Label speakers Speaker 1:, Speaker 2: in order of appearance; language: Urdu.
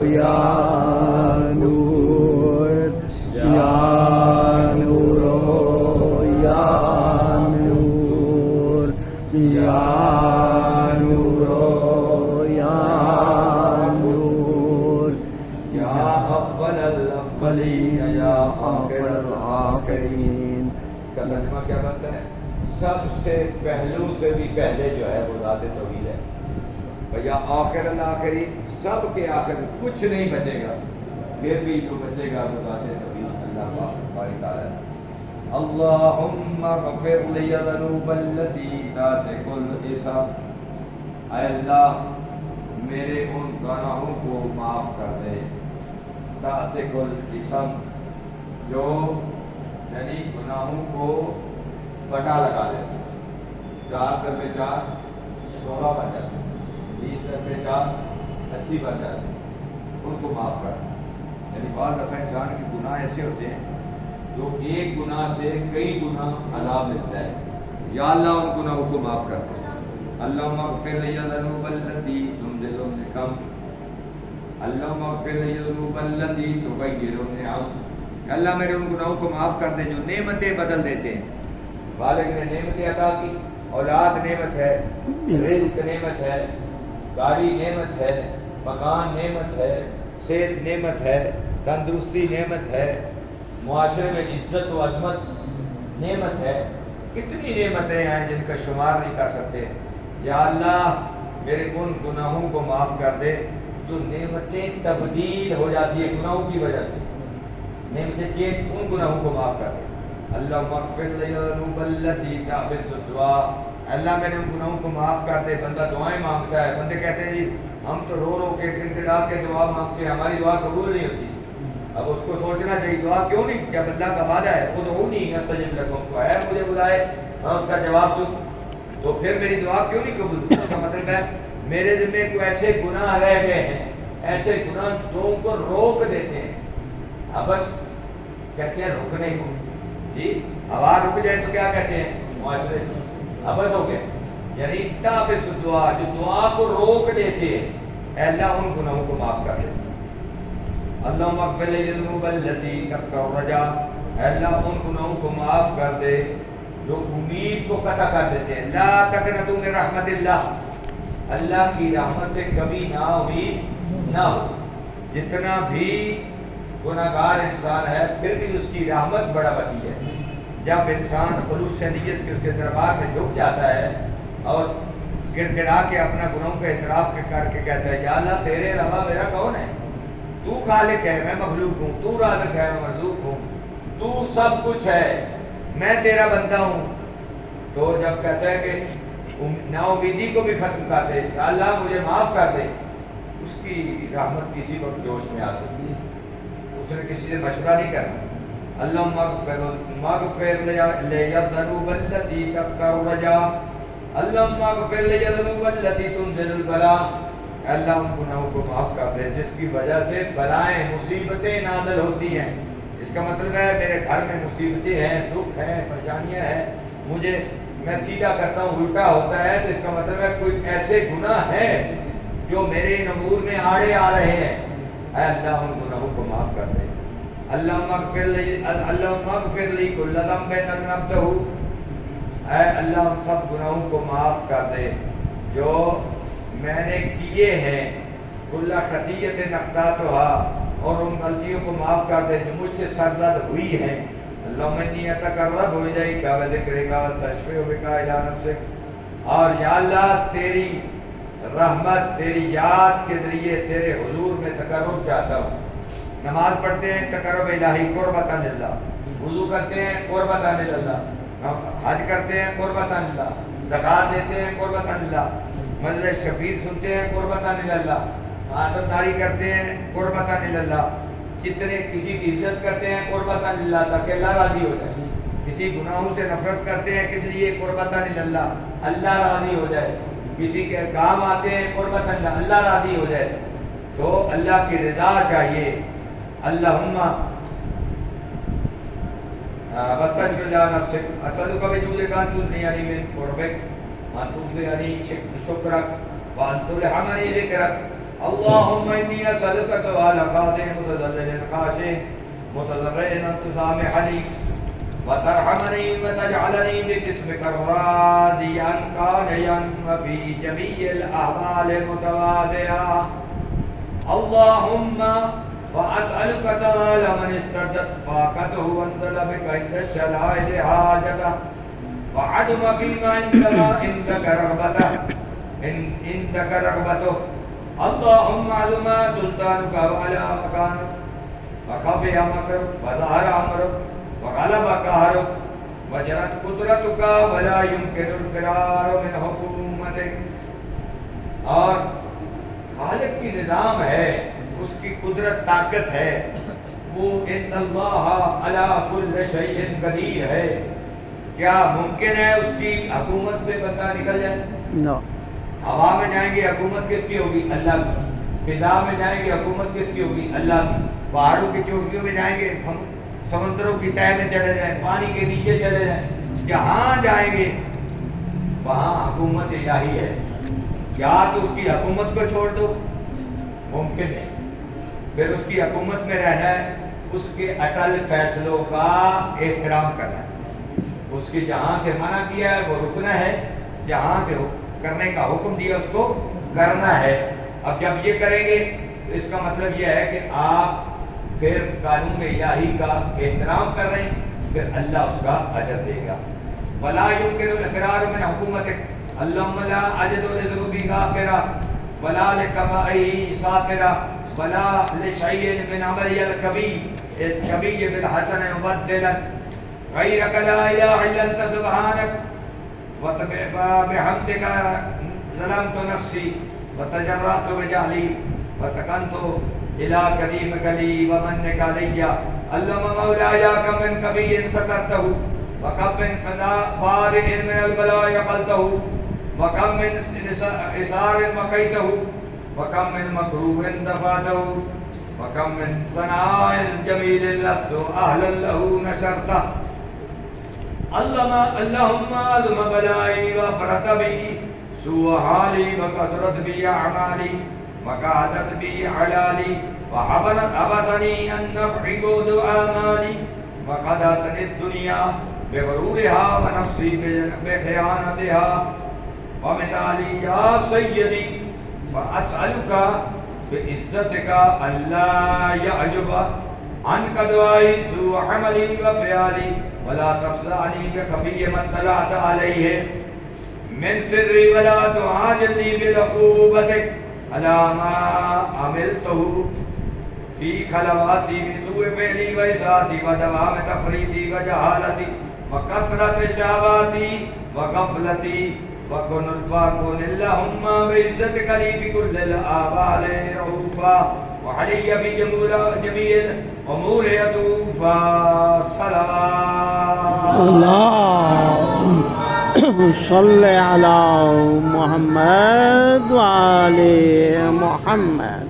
Speaker 1: یا نور یا نور یا نور یا نور یا نور یا اول الاولین یا آخر الآخرین.
Speaker 2: اس کا ترجمہ کیا بنتا ہے؟ سب سے پہلو سے بھی پہلے جو ہے وہ ذات توحید ہے. یا آخر الآخرین، سب کے آخر کچھ نہیں بچے گا، پھر بھی جو بچے گا وہ ذات توحید اللہ باری تعالیٰ ہے. اللہم اغفر لی ذنوب التی تحت کل اسم. اے اللہ میرے ان گناہوں کو معاف کر دے. تحت کل اسم، جو یعنی گناہوں کو بٹا لگا دے. 4 دربے 4 16 بن جاتے، 20 دربے 4 80 بن جاتے، ان کو معاف کر. یعنی بعض دفعہ انسان کے گناہ ایسے ہوتے ہیں جو ایک گناہ سے کئی گنا عذاب دیتا ہے. یا اللہ ان گناہوں کو معاف کر دے. اللہم اغفر لی ذنوب التی تنزل النقم. اللہم اغفر لی ذنوب التی تغیر النعم. اللہ میرے ان گناہوں کو معاف کر دے جو نعمتیں بدل دیتے ہیں. خالق نے نعمتیں عطا کی، اولاد نعمت ہے، رزق نعمت ہے، گاڑی نعمت ہے، مکان نعمت ہے، صحت نعمت ہے، تندرستی نعمت ہے، معاشرے میں عزت و عظمت نعمت ہے. کتنی نعمتیں ہیں جن کا شمار نہیں کر سکتے. یا اللہ میرے ان گناہوں کو معاف کر دے جو نعمتیں تبدیل ہو جاتی ہے گناہوں کی وجہ سے. نعمتیں چیز ان گناہوں کو معاف کر دے. اللہم اغفر لی ذنوب التی تحبس الدعاء. اللہ میرے ان گناہوں کو معاف کر دے. بندہ دعائیں مانگتا ہے، بندے کہتے ہیں جی ہم تو رو رو کے گڑگڑا کے دعا مانگتے ہیں، ہماری دعا قبول نہیں ہوتی. اب اس کو سوچنا چاہیے دعا کیوں نہیں، جب اللہ کا وعدہ ہے ادعونی استجب لکم، تو ہے مجھے بلائے میں اس کا جواب دوں، تو پھر میری دعا کیوں نہیں قبول؟ اس کا مطلب ہے میرے ذمہ کوئی ایسے گناہ رہ گئے ہیں، ایسے گناہ جو ان کو روک دیتے ہیں. اب بس کہتے ہیں رکنے کو، جی ہوا رک جائے تو کیا کہتے ہیں معاشرے ابس ہو گئے. یعنی تابس دعا، جو دعا کو روک دیتے ہیں. اے اللہ ان گناہوں کو معاف کر دے. اللہم اغفر لی ذنوب التی تقطع الرجاء. اے اللہ ان گناہوں کو معاف کر دے جو امید کو قطع کر دیتے ہیں. لا تقنطوا من رحمت اللہ. اللہ کی رحمت سے کبھی نا امید نہ ہو. جتنا بھی گناہگار انسان ہے پھر بھی اس کی رحمت بڑا وسیع ہے. جب انسان خلوص سے نیت کے اس کے دربار میں جھک جاتا ہے اور گڑ گڑا کے اپنا گناہوں کا اعتراف کر کے کہتا ہے یا اللہ تیرے علاوہ میرا کون ہے؟ تو خالق ہے، میں مخلوق ہوں. تو رازق ہے، میں مرزوق ہوں. تو سب کچھ ہے، میں تیرا بندہ ہوں. تو جب کہتا ہے کہ نا امیدی کو بھی ختم کر دے، یا اللہ مجھے معاف کر دے، اس کی رحمت کسی وقت جوش میں آ سکتی ہے. اس نے کسی سے مشورہ نہیں کرنا. اللہم اغفر لی ذنوب التی تقطع الرجاء. اللہم اغفر لی ذنوب التی تنزل البلاء. اللہ ان گناہوں کو معاف کر دے جس کی وجہ سے بلائیں مصیبتیں نازل ہوتی ہیں. اس کا مطلب ہے میرے گھر میں مصیبتیں ہیں، دکھ ہیں، پریشانیاں ہیں، میں سیدھا کرتا ہوں الٹا ہوتا ہے، تو اس کا مطلب ہے کوئی ایسے گناہ ہیں جو میرے ان امور میں آڑے آ رہے ہیں. اے اللہ ان گناہوں کو معاف کر دے. اللہم اغفر لی کل ذنب اذنبتہ. اے اللہ ان سب گناہوں کو معاف کر دے جو میں نے کیے ہیں. کل خطیۃ اخطأتھا، اور ان غلطیوں کو معاف کر دے جو مجھ سے سرزد ہوئی ہیں. اللہم انی اتقرب الیک بذکرک واستشفع بک الی نفسک. اور یا اللہ تیری رحمت، تیری یاد کے ذریعے تیرے حضور میں تقرب چاہتا ہوں. نماز پڑھتے ہیں تقرب الہی قربۃ للہ، وضو کرتے ہیں قربۃ للہ، حج کرتے ہیں قربۃ للہ، زکوٰۃ دیتے ہیں قربۃ للہ، مجلس شبیر سنتے ہیں قربۃ للہ، عادت داری کرتے ہیں قربۃ للہ، جتنے کسی کی عزت کرتے ہیں قربۃ للہ تاکہ اللہ راضی ہو جائے، کسی گناہوں سے نفرت کرتے ہیں کس لیے قربۃ للہ اللہ راضی ہو جائے، کسی کے کام آتے ہیں قربۃ للہ اللہ راضی ہو جائے. تو اللہ کی رضا چاہیے. اللہم واستغفر لنفسک اسألک بجودک ان تغنیانی من قربک وان تغفرنی شکرک وان تلہمنی ذکرک. اللهم إني أسألك سؤال قاضي متذلل خاشع متضرع أن تسامحني وترحمني وتجعلني باسمك راضيا قانعا وفي جميع الأحوال متواضعا. اللهم وأسألك سؤال من استردت فاقته وانطلبك عند الشدائد حاجته وعدم فيما عندك رغبته. اللهم علم سلطانك وعلى مكانك وخفي مكرك وظهر أمرك وغلب قهرك وجرت قدرتك ولا يمكن الفرار من حکومتك. اور خالق کی نظام ہے، اس کی قدرت طاقت ہے، وہ ان اللہ علی کل شیء قدیر ہے. کیا ممکن ہے اس کی حکومت سے بندہ نکل جائے؟
Speaker 1: نو.
Speaker 2: ہوا میں جائیں گے حکومت کس کی ہوگی؟ اللہ کی. فضا میں جائیں گے حکومت کس کی ہوگی؟ اللہ کی. پہاڑوں کی چوٹیوں میں جائیں گے، سمندروں کی تہہ میں چلے جائیں، پانی کے نیچے چلے جائیں، جہاں جائیں گے وہاں حکومت الہی ہے. کیا تو اس کی حکومت کو چھوڑ دو؟ ممکن نہیں. پھر اس کی حکومت میں رہنا ہے، اس کے اٹل فیصلوں کا احترام کرنا ہے. اس کی جہاں سے منع کیا ہے وہ رکنا ہے، جہاں سے کرنے کا حکم دیا اس کو کرنا ہے. اب جب یہ کریں گے تو اس کا مطلب یہ ہے کہ آپ پھر قانون الہی کا احترام کر رہے ہیں، پھر اللہ اس کا اجر دے گا. ولا يمكن الفرار من حکومتك. اللهم لا اجد لذنوبي غافرا ولا لكبائري ساترا ولا لشيء من عملي الكبير بالحسن مبدلا غيرك لا اله الا انت سبحانك وبحمدك ظلمت نفسي وتجرأت بجهلي وسكنت إلى كريمك لي ومنك علي. اللهم مولاي كم من كبير سترته وكم من فارغ من البلاء يقلته وكم من إسار وقيته وكم من مكروه دفعته وكم من صناع جميل لست أهلا له نشرته. اللهم علم بلائي وفرت بي سوء حالي وكسرت بي أعمالي وقعدت بي علالي وحبسني النفع بعد آمالي وقضتني الدنيا بغرورها ونفسي بخيانتها ومثالي يا سيدي وأسألك بعزتك ألا يعجب عنك دعائي سوء عملي وفعلي ولا تفزعني بخفي من طلعت عليه من سري ولا تعاجلني بعقوبتك على ما عملته في خلواتي من سوء فعلي وإساءتي ودوام تفريطي وجهالتي وكثرة شهواتي وغفلتي وكن اللهم بعزتك لي في كل الآبال رؤوفا وعلي في جميع الأمور يطوفا. صلوات
Speaker 1: اللهم صل على محمد وآل محمد.